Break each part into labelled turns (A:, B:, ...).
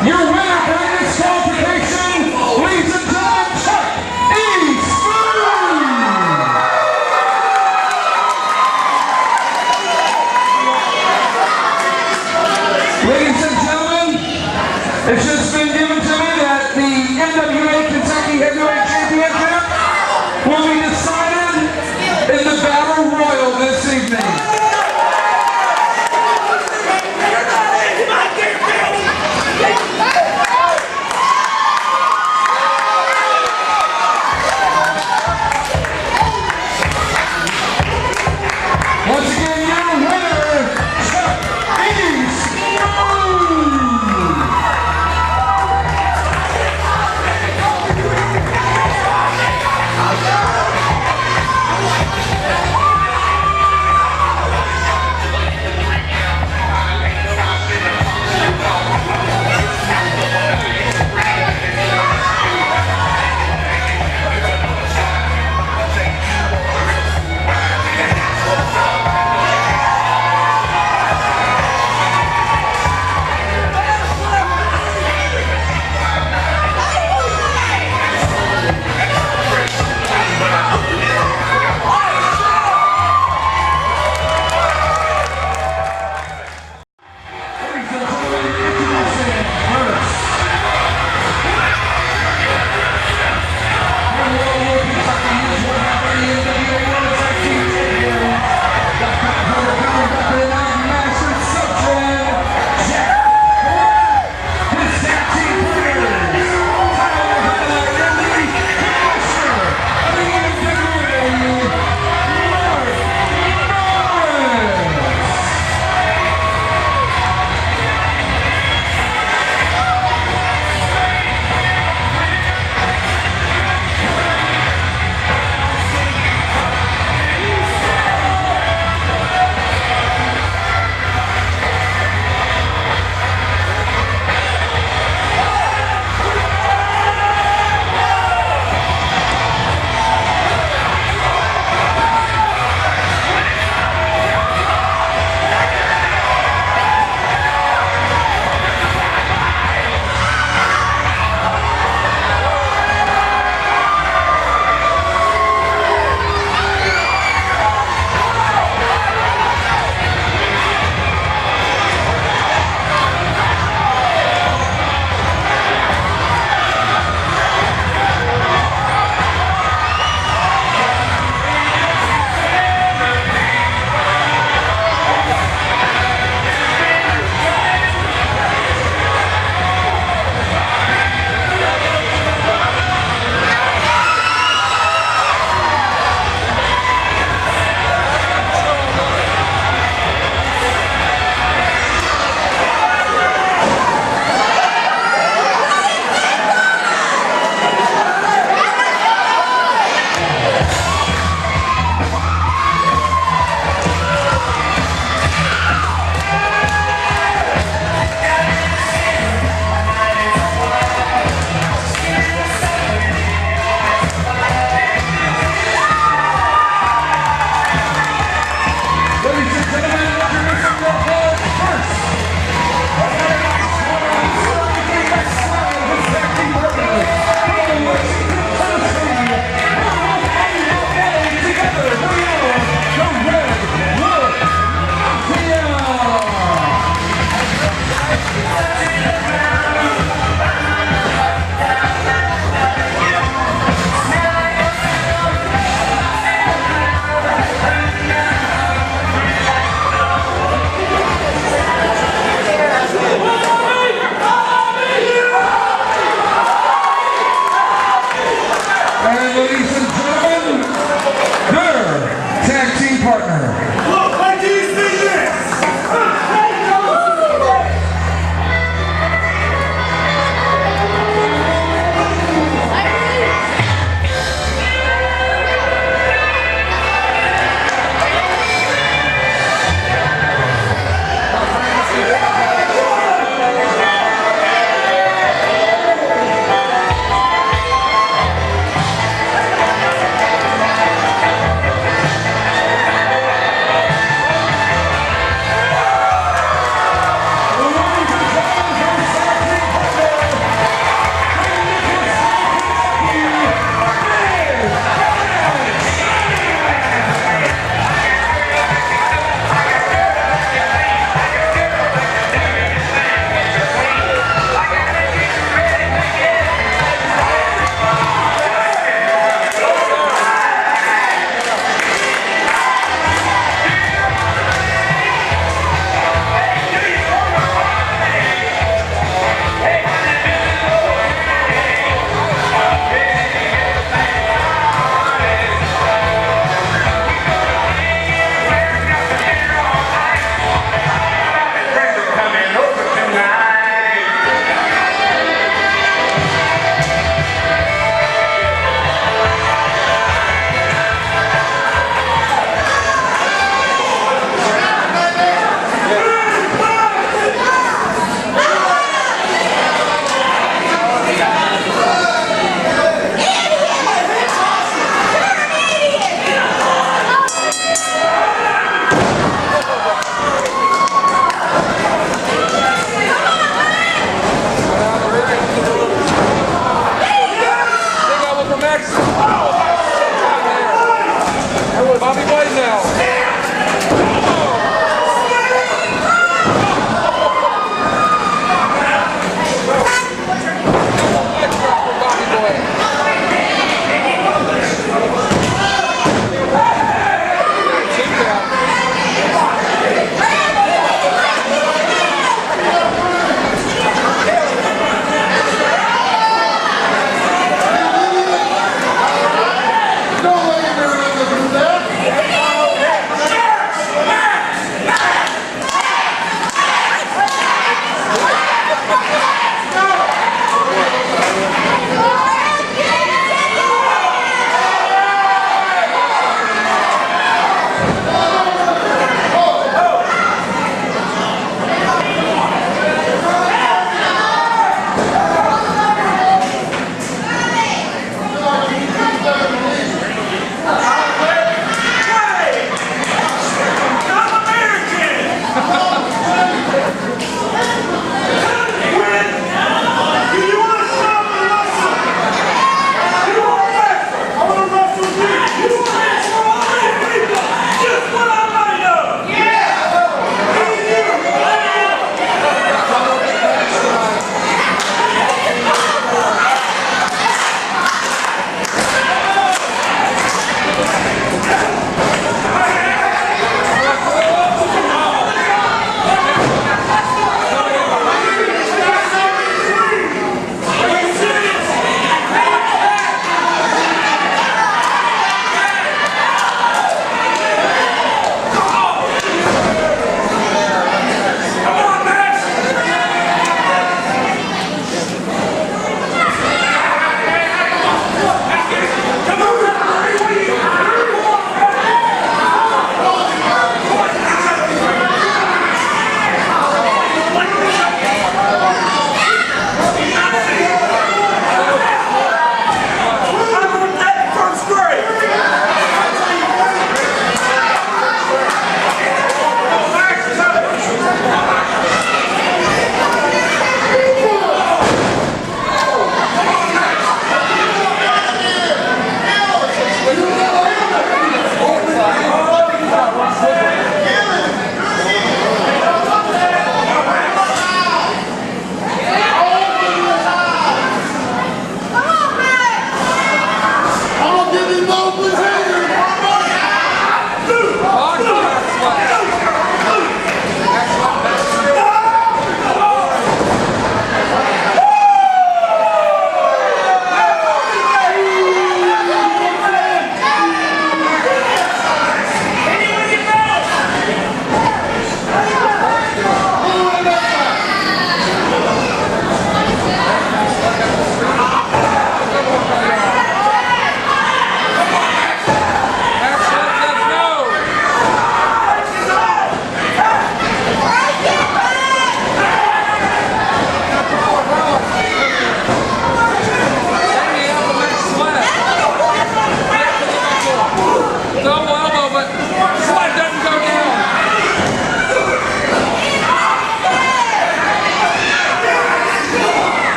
A: Your winner by disqualification, ladies and gentlemen, ladies and gentlemen, it's just been given to me that the MWA Kentucky Heavyweight Championship will be decided in the Battle Royal this evening. Once again, your winner, Chuck E. Spoon!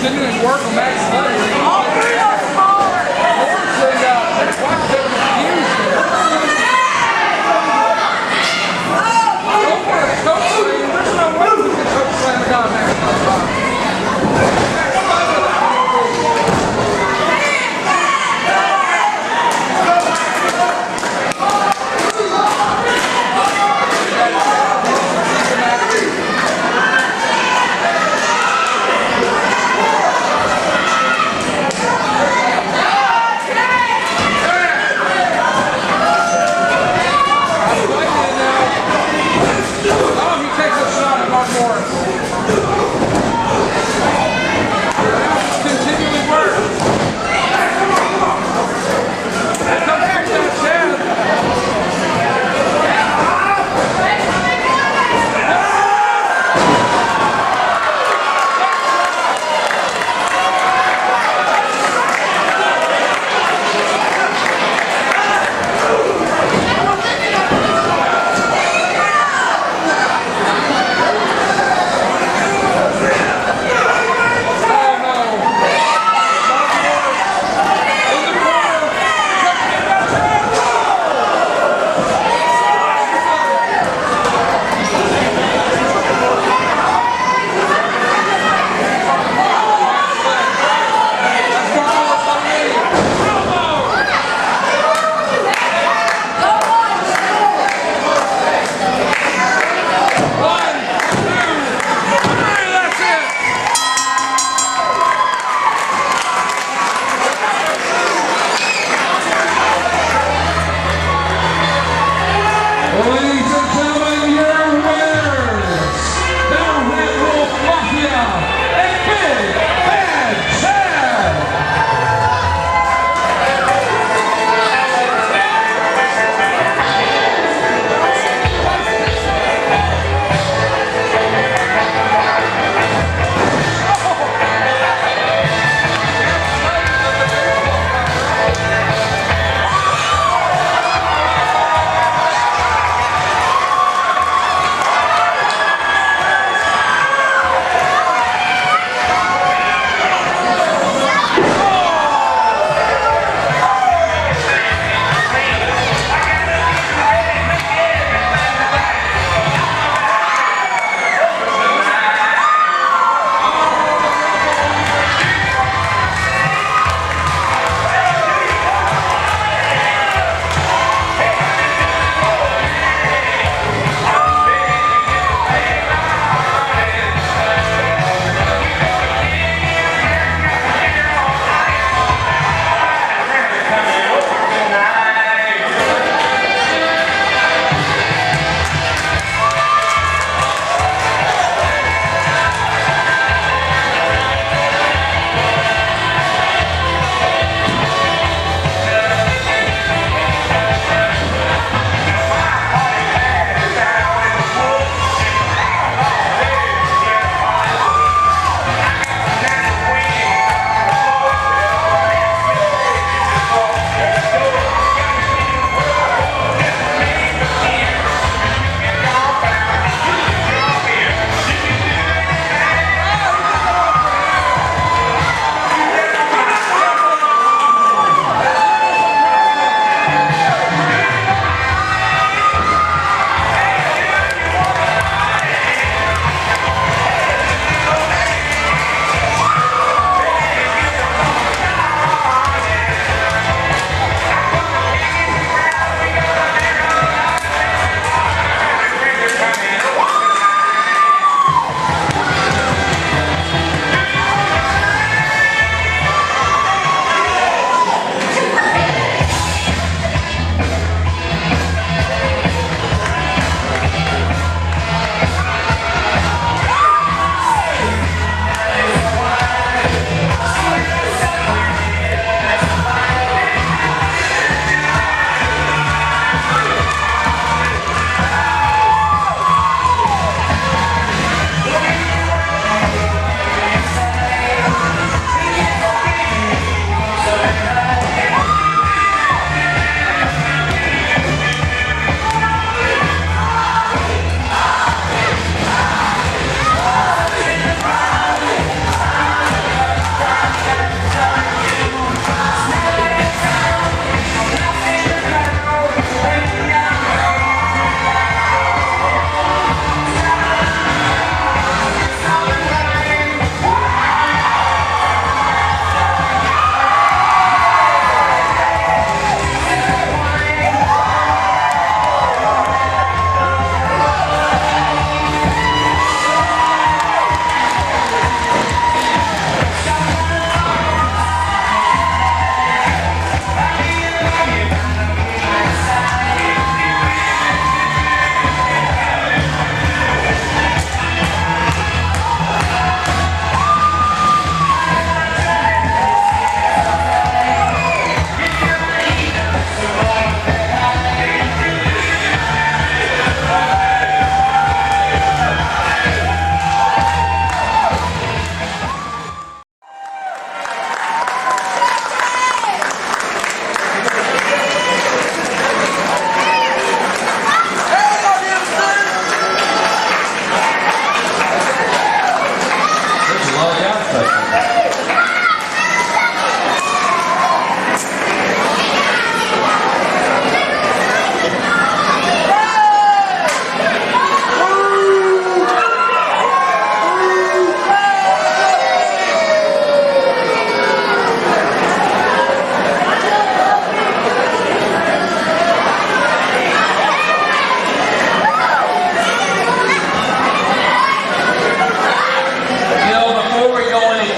B: continuing work on Maxx Sledd. All three of them forward. Watch them confused there. Go for it. Coach Slam. There's no way we can Coach Slam a guy Maxx on the bottom.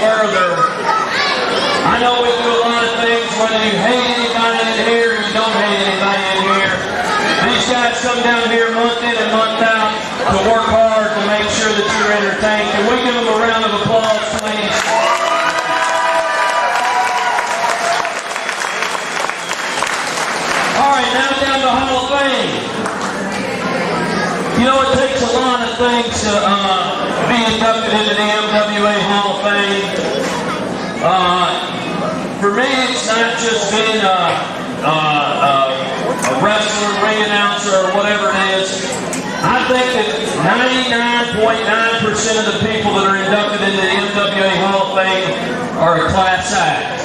C: further, I know we do a lot of things, whether you hate anybody in here or you don't hate anybody in here. These guys come down here month in and month out to work hard to make sure that you're entertained. Can we give them a round of applause, please? All right, now down to Hall of Fame. You know, it takes a lot of things to be inducted into the MWA Hall of Fame. For me, it's not just being a wrestler, ring announcer, or whatever it is. I think that 99.9% of the people that are inducted into the MWA Hall of Fame are a class act.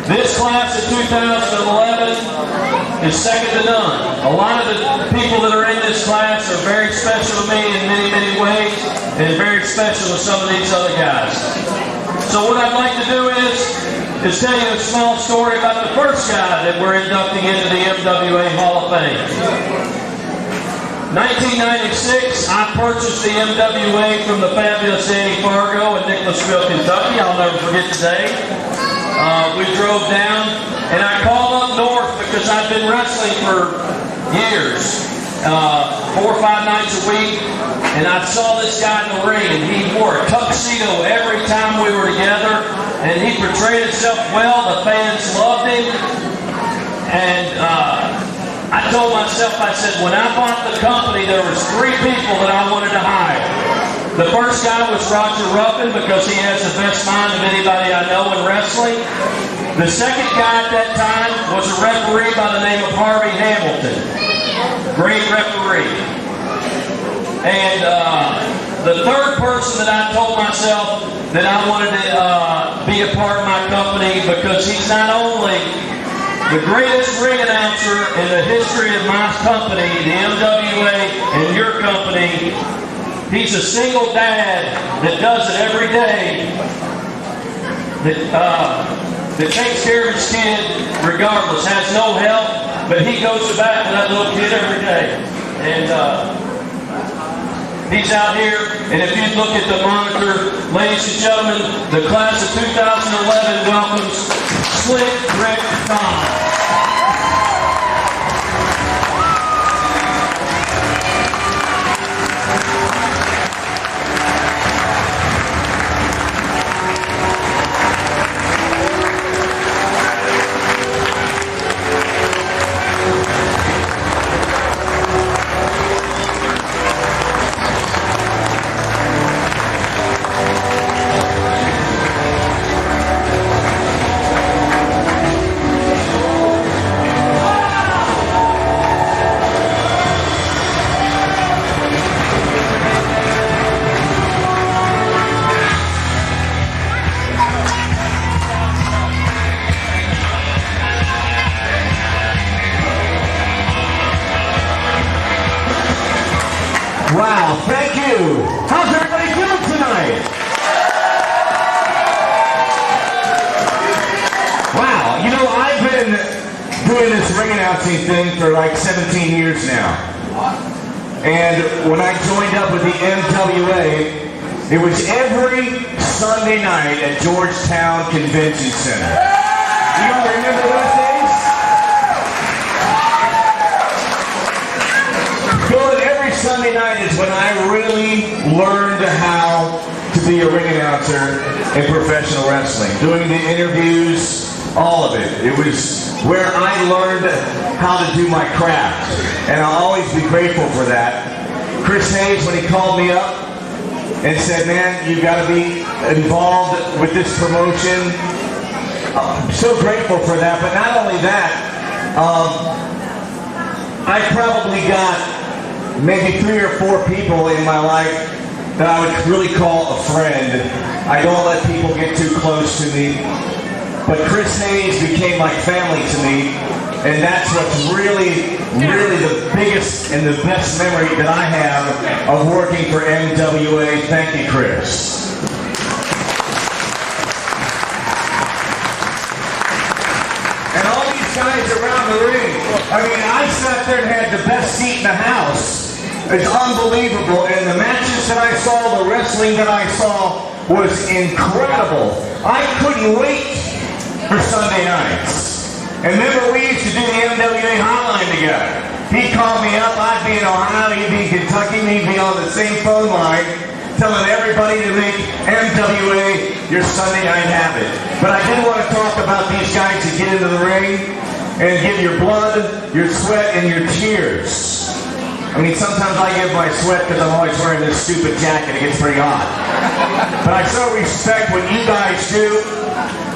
C: This class of 2011 is second to none. A lot of the people that are in this class are very special to me in many, many ways, and very special to some of these other guys. So what I'd like to do is tell you a small story about the first guy that we're inducting into the MWA Hall of Fame. 1996, I purchased the MWA from the fabulous Danny Fargo in Nicholasville, Kentucky. I'll never forget the day. We drove down, and I called up north because I've been wrestling for years, 4 or 5 nights a week, and I saw this guy in the ring, and he wore a tuxedo every time we were together, and he portrayed himself well. The fans loved him, and I told myself, I said, when I bought the company, there was 3 people that I wanted to hire. The first guy was Roger Ruffin because he has the best mind of anybody I know in wrestling. The second guy at that time was a referee by the name of Harvey Hamilton. Great referee. And the third person that I told myself that I wanted to be a part of my company because he's not only the greatest ring announcer in the history of my company, the MWA, and your company. He's a single dad that does it every day, that takes care of his kid regardless, has no help, but he goes to bat for that little kid every day. And he's out here, and if you look at the monitor, ladies and gentlemen, the class of 2011 welcomes Sledd Rick Tom.
D: Wow, thank you. How's everybody doing tonight? Wow, you know, I've been doing this ring announcing thing for like 17 years now. And when I joined up with the MWA, it was every Sunday night at Georgetown Convention Center. You all remember those days? Sunday night is when I really learned how to be a ring announcer in professional wrestling. Doing the interviews, all of it. It was where I learned how to do my craft. And I'll always be grateful for that. Chris Hayes, when he called me up and said, man, you got to be involved with this promotion. I'm so grateful for that. But not only that, I probably got maybe 3 or 4 people in my life that I would really call a friend. I don't let people get too close to me. But Chris Hayes became like family to me. And that's what's really, really the biggest and the best memory that I have of working for MWA. Thank you, Chris. And all these guys around the ring, I mean, I sat there and had the best seat in the house. It's unbelievable. And the matches that I saw, the wrestling that I saw, was incredible. I couldn't wait for Sunday nights. And remember, we used to do the MWA hotline together. He'd call me up, I'd be in Ohio, he'd be in Kentucky, we'd be on the same phone line, telling everybody to make MWA your Sunday night habit. But I did want to talk about these guys who get into the ring and give your blood, your sweat, and your tears. I mean, sometimes I give my sweat because I'm always wearing this stupid jacket. It gets pretty hot. But I so respect what you guys do.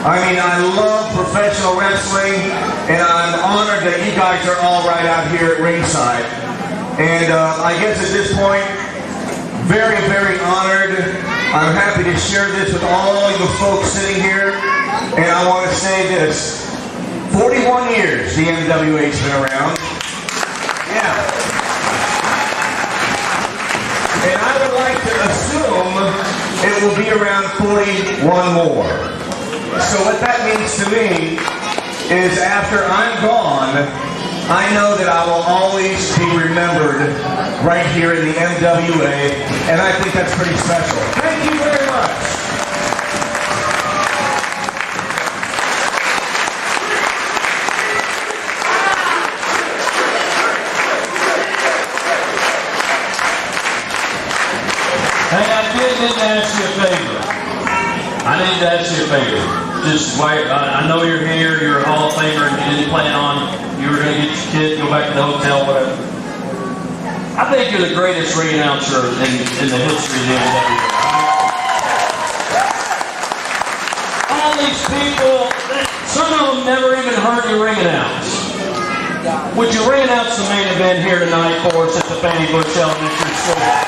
D: I mean, I love professional wrestling, and I'm honored that you guys are all right out here at ringside. And I guess at this point, very, very honored. I'm happy to share this with all of the folks sitting here. And I want to say this. 41 years the MWA's been around. Yeah. And I would like to assume it will be around 41 more. So what that means to me is after I'm gone, I know that I will always be remembered right here in the MWA, and I think that's pretty special. Thank you very much.
C: Hey, I didn't ask you a favor. I need to ask you a favor. Just wait. I know you're here. You're a Hall of Famer, and you didn't plan on you were going to get your kid, go back to the hotel, whatever. I think you're the greatest ring announcer in the history of the MWA. All these people, some of them never even heard you ring announce. Would you ring announce the main event here tonight for us at the Fannie Elementary School?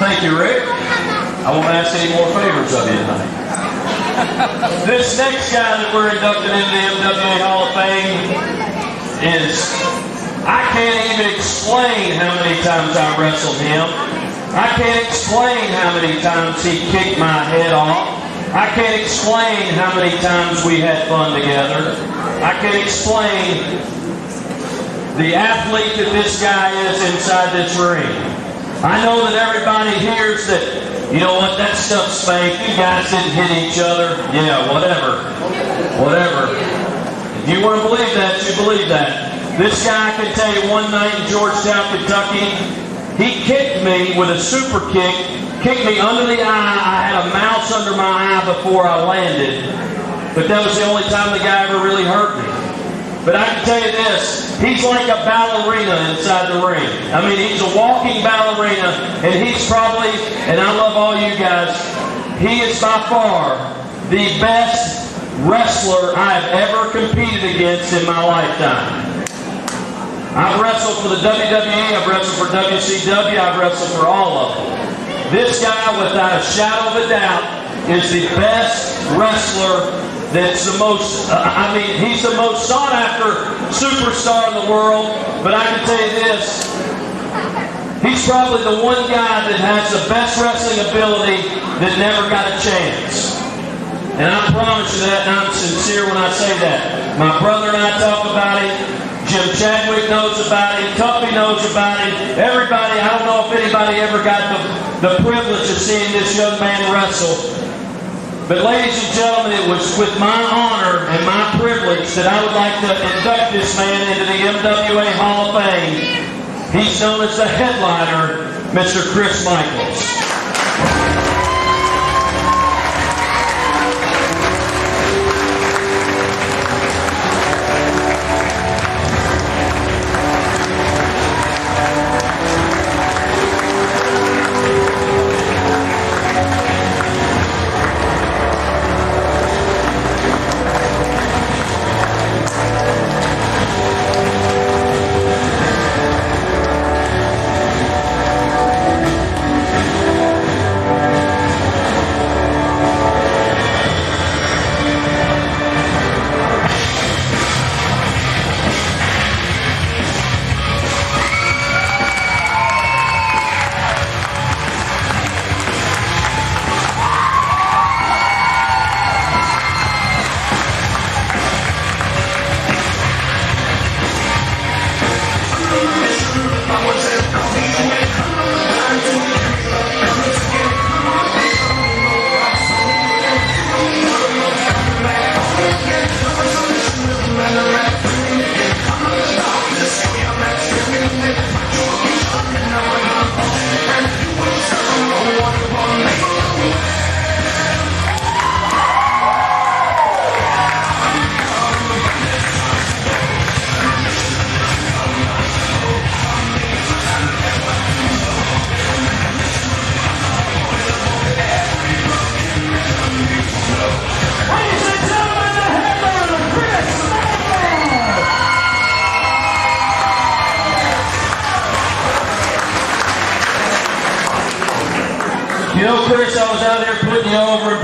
C: Thank you, Rick. I won't ask any more favors of you tonight. This next guy that we're inducted into the MWA Hall of Fame is, I can't even explain how many times I wrestled him. I can't explain how many times he kicked my head off. I can't explain how many times we had fun together. I can't explain the athlete that this guy is inside this ring. I know that everybody hears that, you know what, that stuff's fake. You guys didn't hit each other. Yeah, whatever. Whatever. If you want to believe that, you believe that. This guy can tell you one night in Georgetown, Kentucky, he kicked me with a super kick, kicked me under the eye. I had a mouse under my eye before I landed. But that was the only time the guy ever really hurt me. But I can tell you this, he's like a ballerina inside the ring. I mean, he's a walking ballerina, and he's probably, and I love all you guys, he is by far the best wrestler I've ever competed against in my lifetime. I've wrestled for the WWE, I've wrestled for WCW, I've wrestled for all of them. This guy, without a shadow of a doubt, is the best wrestler that's the most, he's the most sought after superstar in the world, but I can tell you this, he's probably the one guy that has the best wrestling ability that never got a chance. And I promise you that, and I'm sincere when I say that. My brother and I talk about it, Jim Chadwick knows about it, Tuffy knows about it, everybody, I don't know if anybody ever got the privilege of seeing this young man wrestle. But ladies and gentlemen, it was with my honor and my privilege that I would like to induct this man into the MWA Hall of Fame. He's known as the headliner, Mr. Chris Michaels.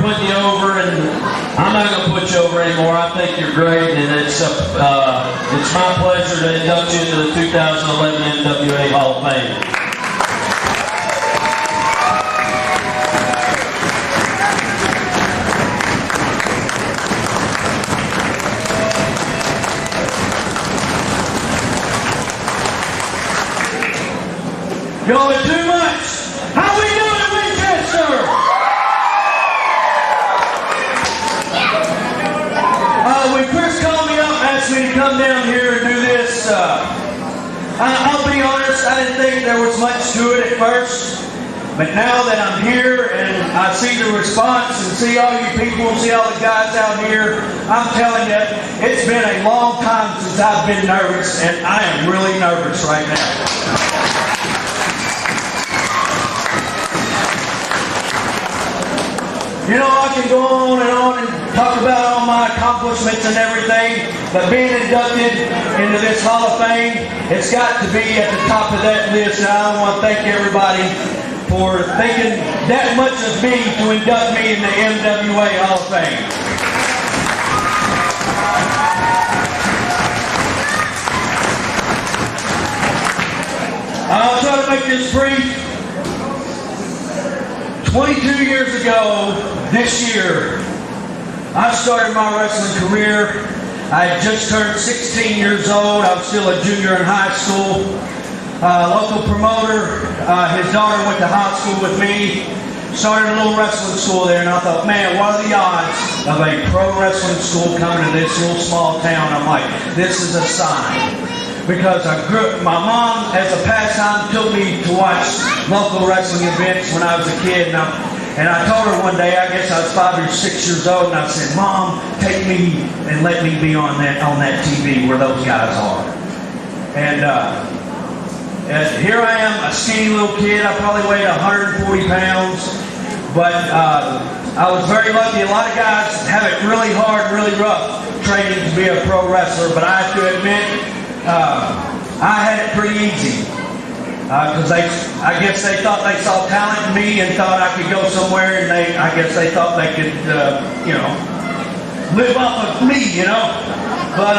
C: putting you over, and I'm not going to put you over anymore. I think you're great, and it's my pleasure to induct you into the 2011 MWA Hall of Fame. Y'all are too much. How we doing, Winchester? When Chris called me up and asked me to come down here and do this, I'll be honest, I didn't think there was much to it at first. But now that I'm here and I see the response and see all you people and see all the guys out here, I'm telling you, it's been a long time since I've been nervous, and I am really nervous right now. You know, I can go on and talk about all my accomplishments and everything, but being inducted into this Hall of Fame, it's got to be at the top of that list. And I want to thank everybody for thinking that much of me to induct me in the MWA Hall of Fame. I'll try to make this brief. 22 years ago, this year, I started my wrestling career. I had just turned 16 years old. I was still a junior in high school. Local promoter, his daughter went to high school with me, started a little wrestling school there, and I thought, man, what are the odds of a pro wrestling school coming to this little small town? I'm like, this is a sign. Because my mom, as a pastime, took me to watch local wrestling events when I was a kid. And I told her one day, I guess I was 5 or 6 years old, and I said, Mom, take me and let me be on that TV where those guys are. And here I am, a skinny little kid. I probably weighed 140 pounds. But I was very lucky. A lot of guys have it really hard, really rough training to be a pro wrestler. But I have to admit, I had it pretty easy because I guess they thought they saw talent in me and thought I could go somewhere, and I guess they thought they could, live off of me, But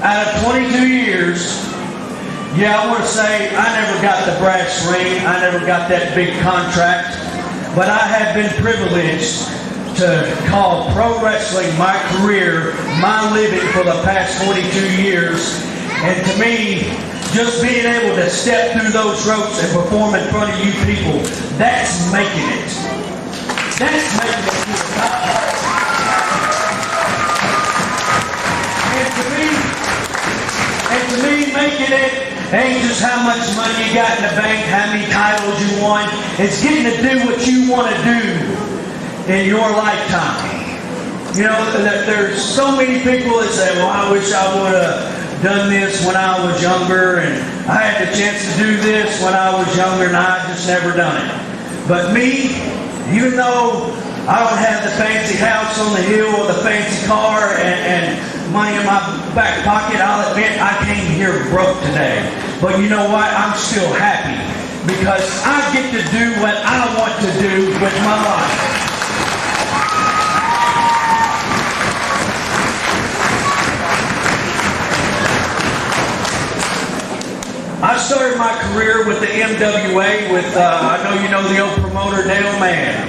C: out of 22 years, yeah, I want to say I never got the brass ring. I never got that big contract, but I have been privileged to call pro wrestling my career, my living for the past 42 years. And to me, just being able to step through those ropes and perform in front of you people, that's making it. That's making it to the top. And to me, making it ain't just how much money you got in the bank, how many titles you won. It's getting to do what you want to do in your lifetime. There's so many people that say, well, I wish I would have done this when I was younger, and I had the chance to do this when I was younger, and I just never done it. But me, even though I don't have the fancy house on the hill or the fancy car and money in my back pocket, I'll admit I came here broke today. But you know what? I'm still happy because I get to do what I want to do with my life. I started my career with the MWA with, I know you know the old promoter, Dale Mann.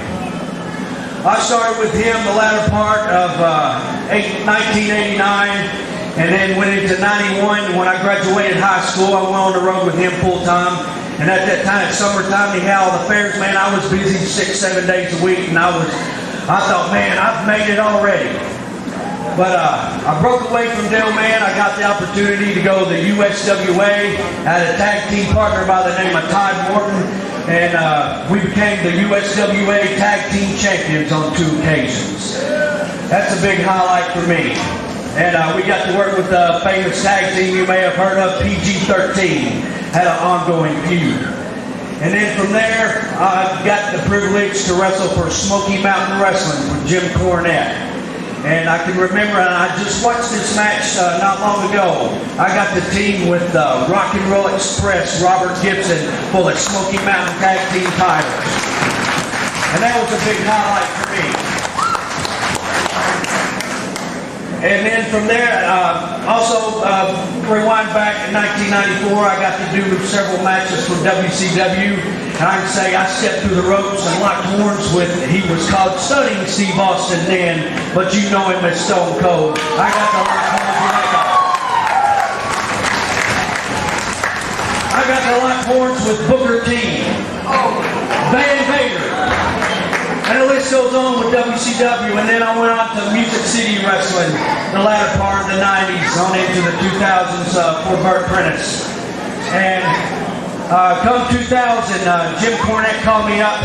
C: I started with him the latter part of 1989, and then went into 91. When I graduated high school, I went on the road with him full time. And at that time, it's summertime, he had all the fairs, man. I was busy 6-7 days a week, and I thought, man, I've made it already. But I broke away from Dale Mann. I got the opportunity to go to the USWA. I had a tag team partner by the name of Todd Morton, and we became the USWA Tag Team Champions on 2 occasions. That's a big highlight for me. And we got to work with a famous tag team you may have heard of, PG-13. Had an ongoing feud. And then from there, I got the privilege to wrestle for Smoky Mountain Wrestling with Jim Cornette. And I can remember, and I just watched this match not long ago. I got the team with Rock and Roll Express, Robert Gibson, for the Smoky Mountain Tag Team titles.
E: And that was a big highlight for me. And then from there, also rewind back in 1994, I got to do several matches for WCW. And I can say I stepped through the ropes and locked horns with, he was called Studying Steve Austin then, but you know him as Stone Cold. I got to lock horns with that guy. I got to lock horns with Booker T, Van Vader. And the list goes on with WCW, and then I went on to Music City Wrestling the latter part of the 90s, on into the 2000s for Burt Prentice. And come 2000, Jim Cornette called me up,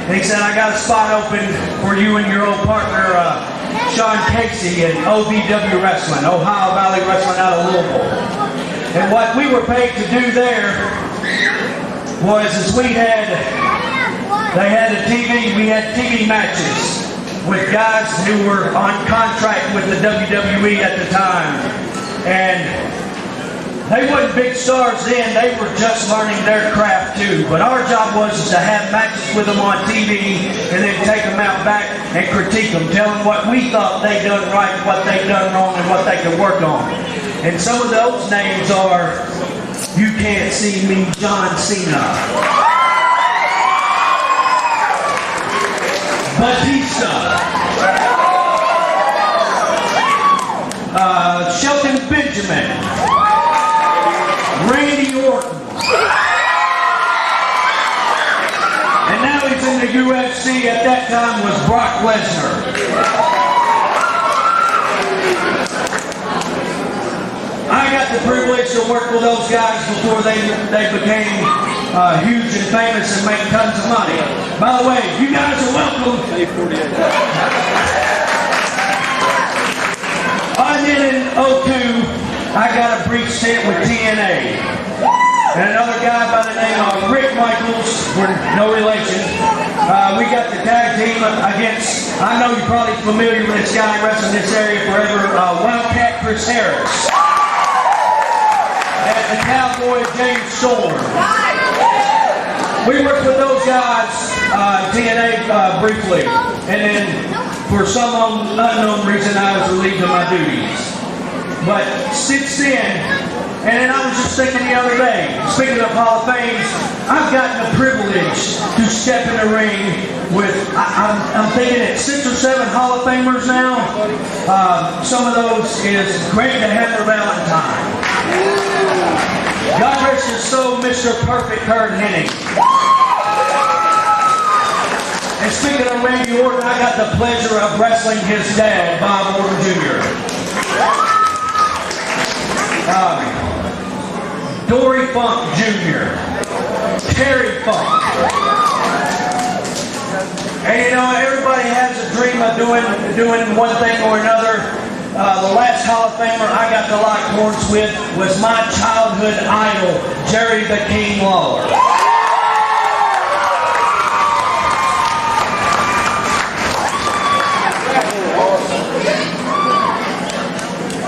E: and he said, I got a spot open for you and your old partner, Sean Casey in OVW Wrestling, Ohio Valley Wrestling out of Louisville. And what we were paid to do there was, they had we had TV matches with guys who were on contract with the WWE at the time. And they weren't big stars then, they were just learning their craft too. But our job was to have matches with them on TV and then take them out back and critique them, tell them what we thought they done right, what they done wrong, and what they could work on. And some of those names are You Can't See Me, John Cena. Batista, Shelton Benjamin, Randy Orton, and now he's in the UFC. At that time was Brock Lesnar. I got the privilege to work with those guys before they became huge and famous and make tons of money. By the way, you guys are welcome. And then in 2002, I got a brief stint with TNA. And another guy by the name of Rick Michaels, we're no relation. We got the tag team against, I know you're probably familiar with this guy wrestling this area forever, Wildcat Chris Harris. And the Cowboy James Storm. We worked with those guys, TNA briefly, and then for some unknown reason I was relieved of my duties. But since then, and then I was just thinking the other day, speaking of Hall of Fames, I've gotten the privilege to step in the ring with, I'm thinking at 6 or 7 Hall of Famers now. Some of those is great to have their Valentine. God rest his soul, Mr. Perfect Kurt Hennig. And speaking of Randy Orton, I got the pleasure of wrestling his dad, Bob Orton Jr. Dory Funk Jr. Terry Funk. And you know, everybody has a dream of doing one thing or another. The last Hall of Famer I got to lock horns with was my childhood idol, Jerry the King Lawler.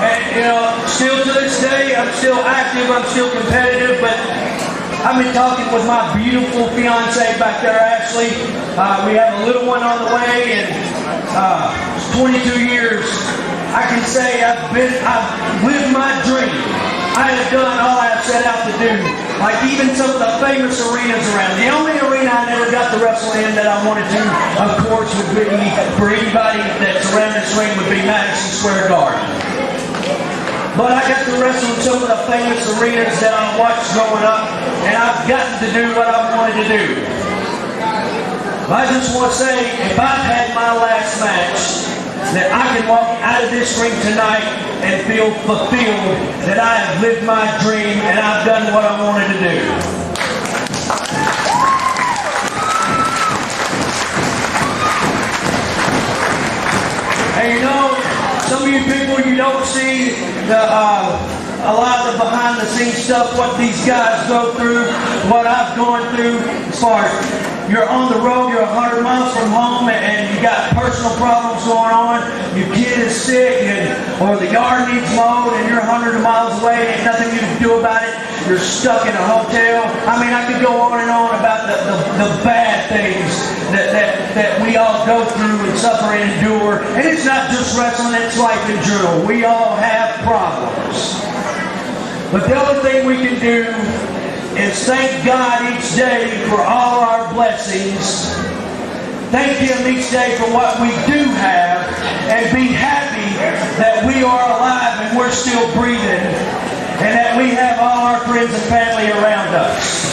E: And you know, still to this day, I'm still active, I'm still competitive, but I've been talking with my beautiful fiance back there, Ashley. We have a little one on the way, and 22 years. I can say I've lived my dream. I have done all I've set out to do. Like even some of the famous arenas around. The only arena I never got to wrestle in that I wanted to, of course, would be, for anybody that's around this ring, would be Madison Square Garden. But I got to wrestle in some of the famous arenas that I watched growing up, and I've gotten to do what I wanted to do. I just want to say, if I've had my last match, that I can walk out of this ring tonight and feel fulfilled that I have lived my dream and I've done what I wanted to do. And you know, some of you people, you don't see a lot of the behind the scenes stuff, what these guys go through, what I've gone through as far as you're on the road, you're 100 miles from home, and you got personal problems going on, your kid is sick, or the yard needs mowed, and you're 100 miles away, and nothing you can do about it. you're stuck in a hotel. I mean, I could go on and on about the bad things that we all go through and suffer and endure. And it's not just wrestling, it's life in general. We all have problems. But the other thing we can do is thank God each day for all our blessings. Thank Him each day for what we do have, and be happy that we are alive and we're still breathing, and that we have all our friends and family around us.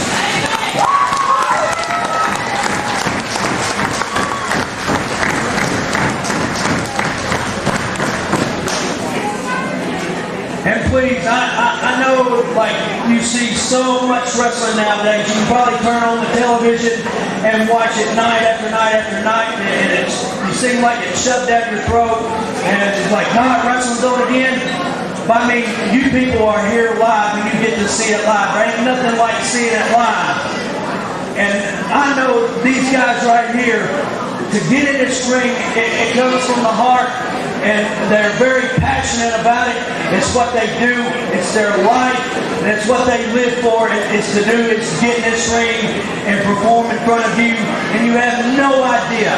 E: And please, I know, like, you see so much wrestling nowadays. You can probably turn on the television and watch it night after night after night, and you seem like it's shoved down your throat, and it's like, God, wrestling's on again. But I mean, you people are here live, and you get to see it live. There ain't nothing like seeing it live. And I know these guys right here, to get in this ring, it comes from the heart. And they're very passionate about it. It's what they do. It's their life. And it's what they live for. It's to do. It's to get in this ring and perform in front of you. And you have no idea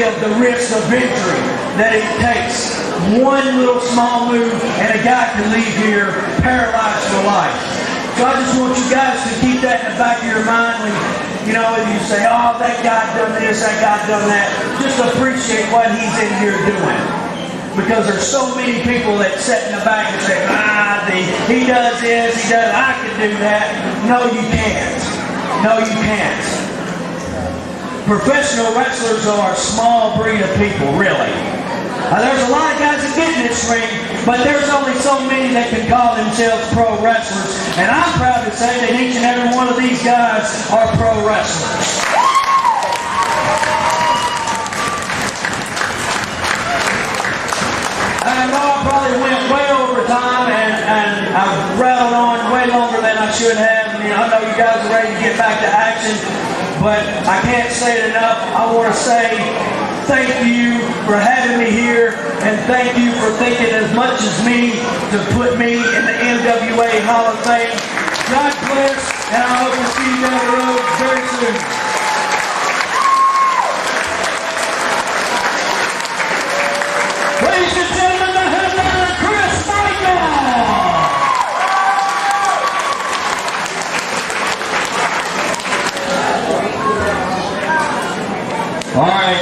E: of the risk of injury that it takes. One little small move and a guy can leave here paralyzed for life. So I just want you guys to keep that in the back of your mind when, you know, you say, oh, that guy done this, that guy done that. Just appreciate what he's in here doing. Because there's so many people that sit in the back and say, he does this, he does, I can do that. No, you can't. No, you can't. Professional wrestlers are a small breed of people, really. There's a lot of guys that get in this ring, but there's only so many that can call themselves pro wrestlers. And I'm proud to say that each and every one of these guys are pro wrestlers. I know I probably went way over time, and I've rattled on way longer than I should have. I mean, I know you guys are ready to get back to action, but I can't say it enough. I want to say thank you for having me here, and thank you for thinking as much as me to put me in the MWA Hall of Fame. God bless, and I hope to see you down the road very soon. Ladies and gentlemen, the headliner, Chris Michael!
C: All right,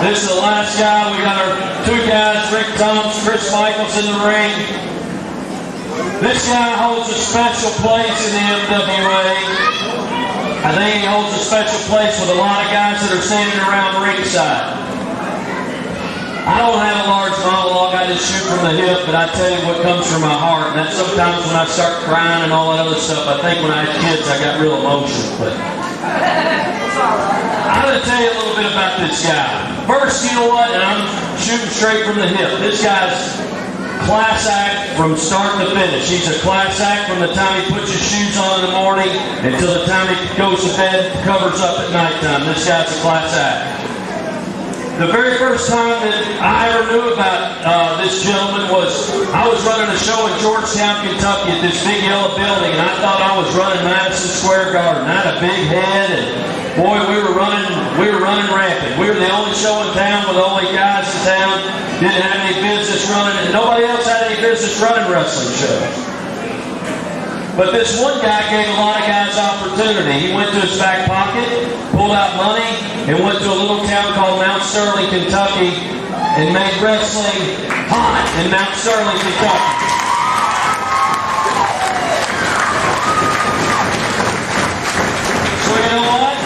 C: this is the last guy. We got our two guys, Rick Thompson, Chris Michaels in the ring. This guy holds a special place in the MWA. I think he holds a special place with a lot of guys that are standing around ringside. I don't have a large monologue, I just shoot from the hip, but I tell you what comes from my heart. And that's sometimes when I start crying and all that other stuff. I think when I had kids, I got real emotional. But I'm going to tell you a little bit about this guy. First, you know what, and I'm shooting straight from the hip. This guy's class act from start to finish. He's a class act from the time he puts his shoes on in the morning until the time he goes to bed, covers up at nighttime. This guy's a class act. The very first time that I ever knew about this gentleman was I was running a show in Georgetown, Kentucky at this big yellow building, and I thought I was running Madison Square Garden. I had a big head, and boy, we were running rampant. We were the only show in town with the only guys in town. Didn't have any business running, and nobody else had any business running wrestling shows. But this one guy gave a lot of guys opportunity. He went to his back pocket, pulled out money, and went to a little town called Mount Sterling, Kentucky, and made wrestling hot in Mount Sterling, Kentucky. So you know what?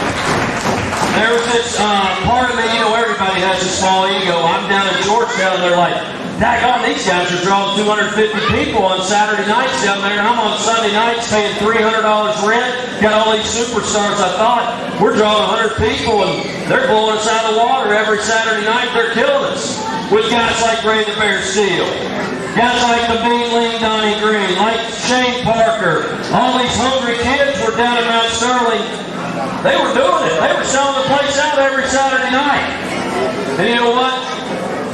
C: There was this part of me, you know, everybody has a small ego. I'm down in Georgetown, and they're like, daggone, these guys are drawing 250 people on Saturday nights down there, and I'm on Sunday nights paying $300 rent. Got all these superstars. I thought, we're drawing 100 people, and they're blowing us out of the water every Saturday night. They're killing us. With guys like Ray the Bear Steele, guys like the Bean Lean Donnie Green, like Shayne Parker. All these hungry kids were down in Mount Sterling. They were doing it. They were selling the place out every Saturday night. And you know what?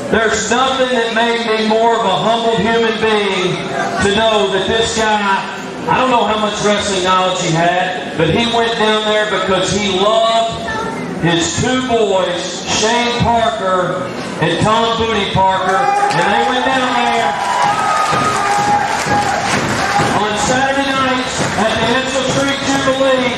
C: There's nothing that made me more of a humble human being to know that this guy I don't know how much wrestling knowledge he had, but he went down there because he loved his two boys, Shayne Parker and Tom Booty Parker, and they went down there on Saturday nights at the Ensel Street Jubilee,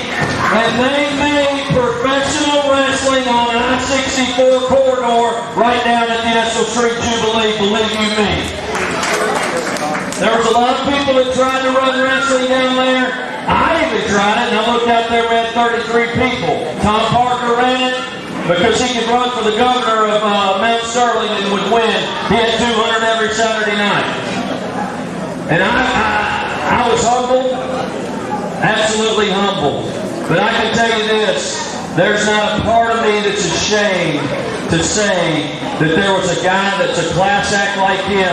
C: and they made professional wrestling on I-64 corridor right down at the Ensel Street Jubilee, believe you me. There was a lot of people that tried to run wrestling down there. I even tried it, and I looked out there, we had 33 people. Tom Parker ran it because he could run for the governor of Mount Sterling and would win. He had 200 every Saturday night. And I was humbled, absolutely humbled. But I can tell you this, there's not a part of me that's ashamed to say that there was a guy that's a class act like him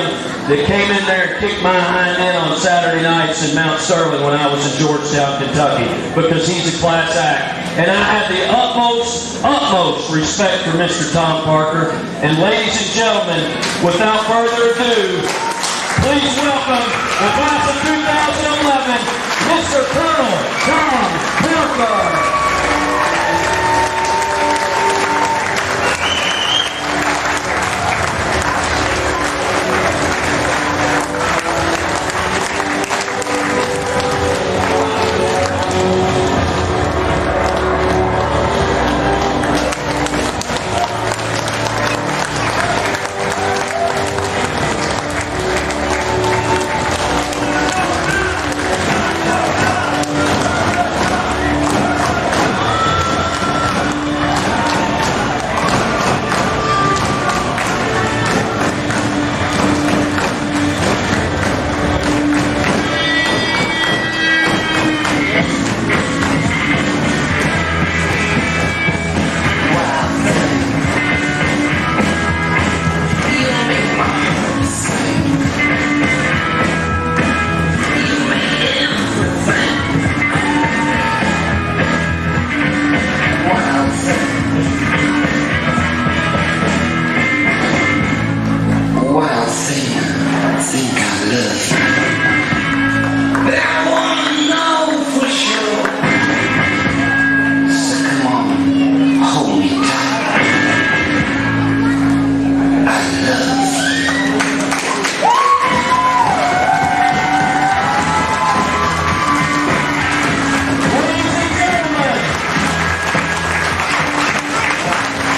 C: that came in there and kicked my hind end on Saturday nights in Mount Sterling when I was in Georgetown, Kentucky, because he's a class act. And I have the utmost respect for Mr. Tom Parker. And ladies and gentlemen, without further ado, please welcome the class of 2011, Mr. Colonel Tom Parker.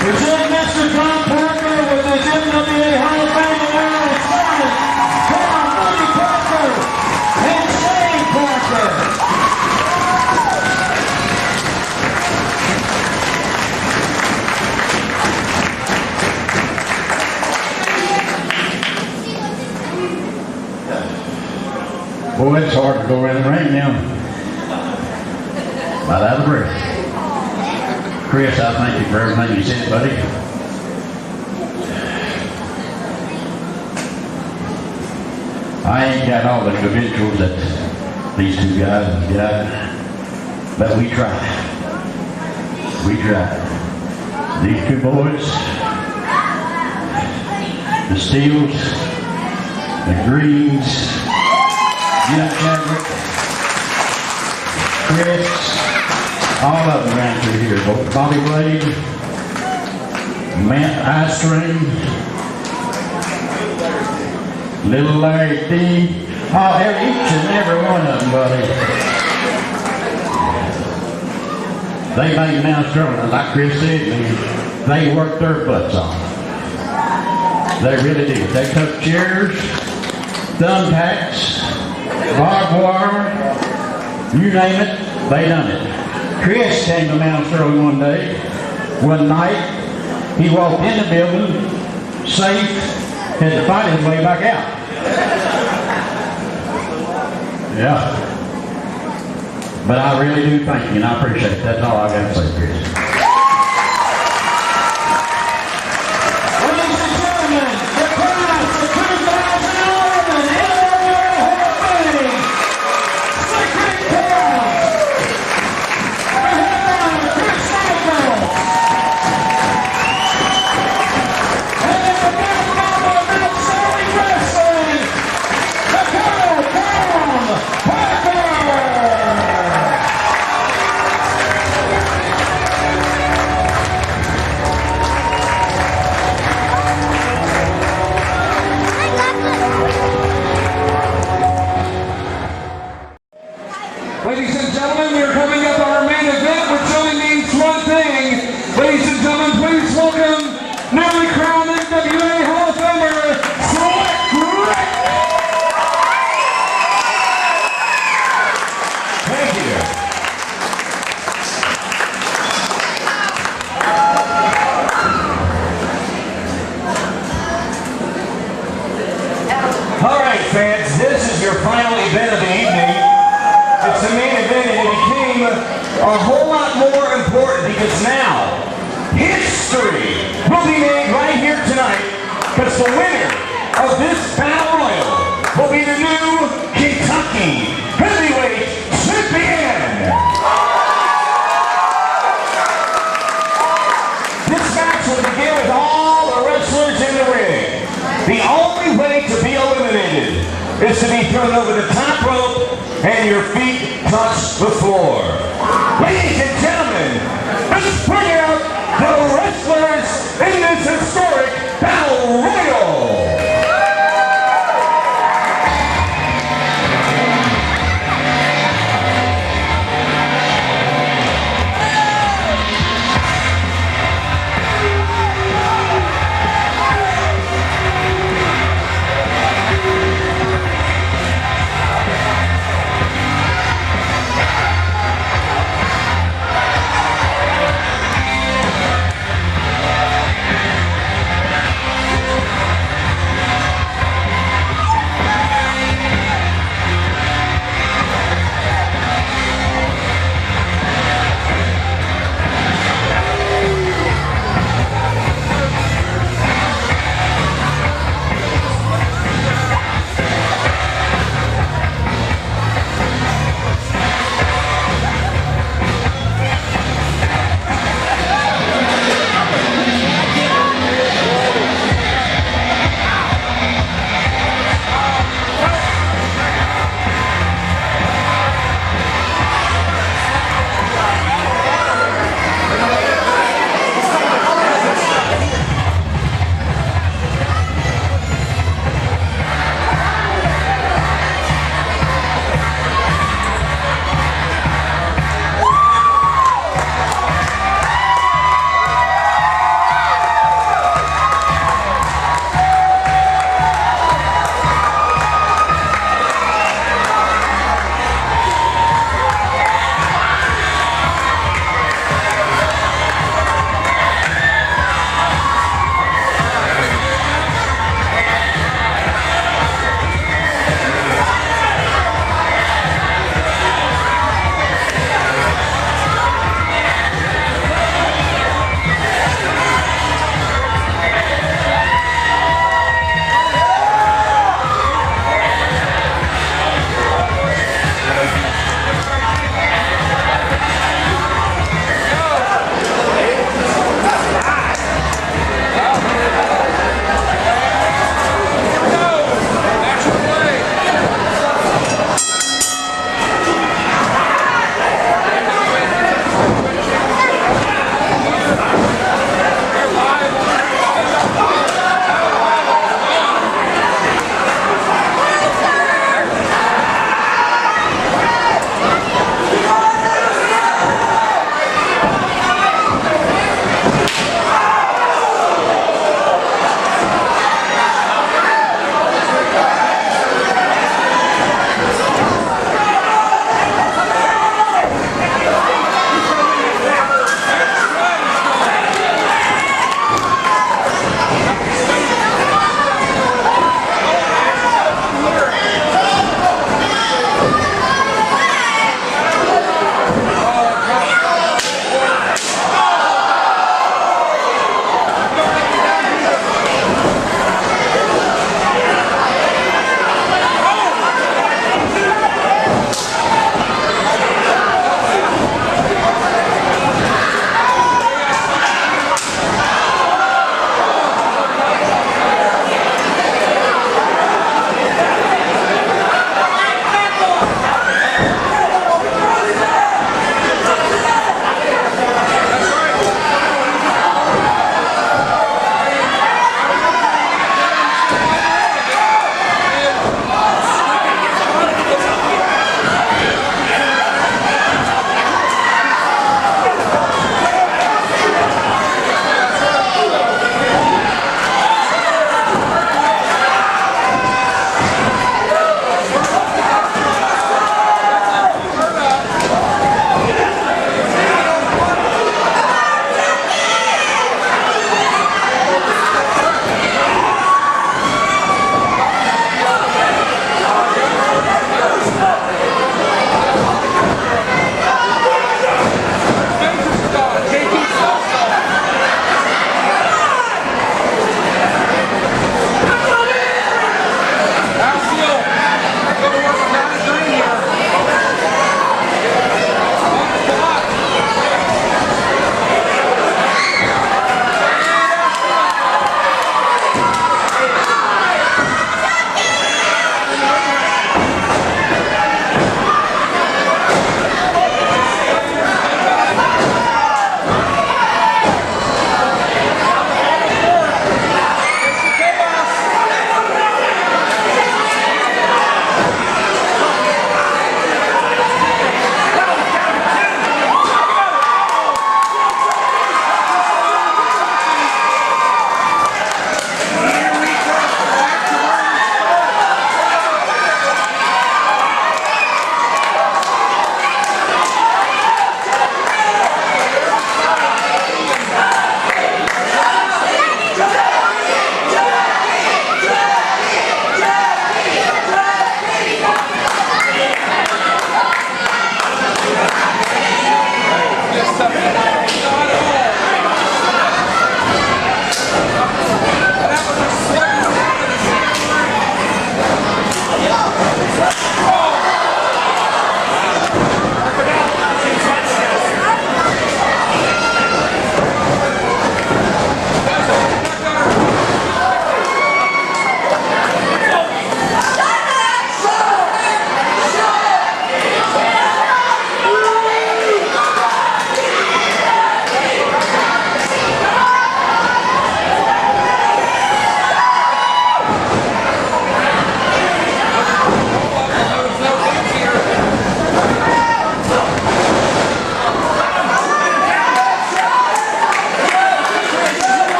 C: Present Mr. Tom Parker with his MWA Hall of Fame award and sign, Tom Booty Parker and Shayne Parker.
F: Boy, it's hard to go around the ring now. About out of breath. Chris, I thank you for everything you said, buddy. I ain't got all the credentials that these two guys have got, but we tried. We tried. These two boys, the Steeles, the Greens, Chadwick, Chris, all of them ran through here. Both Bobby Blade, Matt Ice Cream, Little Larry D. Oh, each and every one of them, buddy. They made Mount Sterling, like Chris said, they worked their butts off. They really did. They took chairs, thumbtacks, barbed wire, you name it, they done it. Chris came to Mount Sterling one night, he walked in the building, safe, had to fight his way back out. Yeah. But I really do thank you and I appreciate it. That's all I got to say, Chris.
A: Ladies and gentlemen, the class of 2011 MWA Hall of Fame, second class, the headliner, Chris Michael. And in the background of Mount Sterling Wrestling, the Colonel Tom Parker.
D: fans, this is your final event of the evening. It's the main event, and it became a whole lot more important because now history will be made right here tonight, because the winner of this battle royal will be the new Kentucky heavyweight champion. This match will begin with all the wrestlers in the ring. The only way to be eliminated is to be thrown over the top rope and your feet touch the floor. Ladies and gentlemen, let's bring it